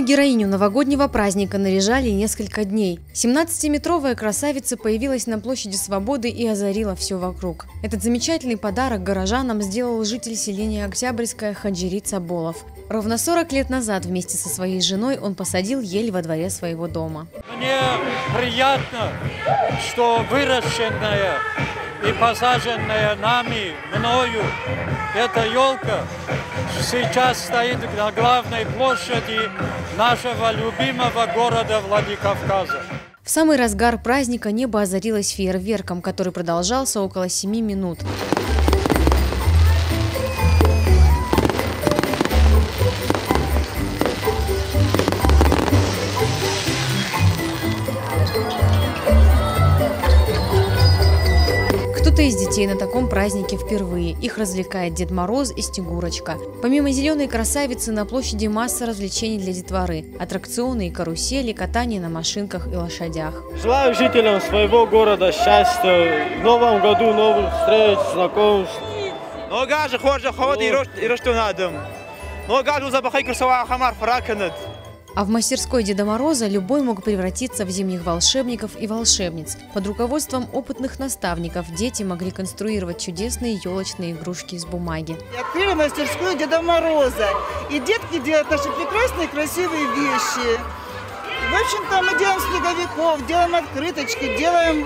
героиню новогоднего праздника наряжали несколько дней. 17-метровая красавица появилась на площади Свободы и озарила все вокруг. Этот замечательный подарок горожанам сделал житель селения Октябрьское Хаджирит Цаболов. Ровно 40 лет назад вместе со своей женой он посадил ель во дворе своего дома. Мне приятно, что выращенная и посаженная нами, мною, эта елка сейчас стоит на главной площади нашего любимого города Владикавказа. В самый разгар праздника небо озарилось фейерверком, который продолжался около 7 минут. Кто-то из детей на таком празднике впервые. Их развлекает Дед Мороз и Снегурочка. Помимо зеленой красавицы на площади масса развлечений для детворы. Аттракционы и карусели, катание на машинках и лошадях. Желаю жителям своего города счастья, в новом году новых встреч, знакомств. А в мастерской Деда Мороза любой мог превратиться в зимних волшебников и волшебниц. Под руководством опытных наставников дети могли конструировать чудесные елочные игрушки из бумаги. Открыли мастерскую Деда Мороза. И детки делают наши прекрасные красивые вещи. В общем-то, мы делаем снеговиков, делаем открыточки, делаем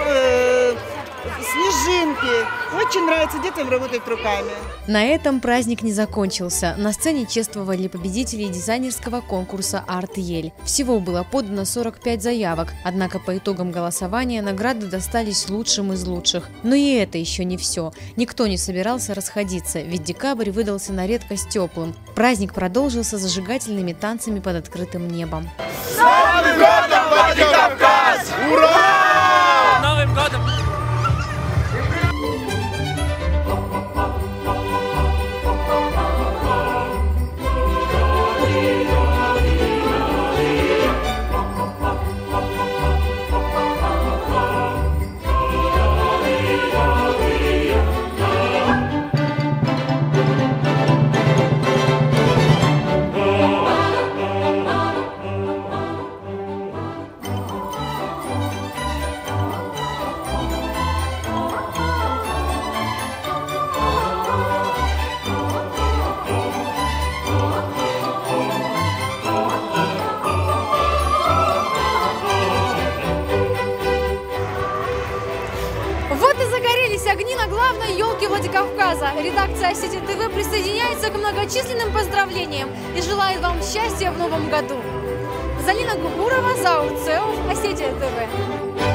снежинки. Очень нравится детям работать руками. На этом праздник не закончился. На сцене чествовали победителей дизайнерского конкурса «Арт-Ель». Всего было подано 45 заявок, однако по итогам голосования награды достались лучшим из лучших. Но и это еще не все. Никто не собирался расходиться, ведь декабрь выдался на редкость теплым. Праздник продолжился зажигательными танцами под открытым небом. С Новым годом, Владикавказ! Ура! С Новым годом! Огни на главной елке Владикавказа. Редакция Осетия ТВ присоединяется к многочисленным поздравлениям и желает вам счастья в новом году. Залина Гугурова, Заур Цеов, Осетия ТВ.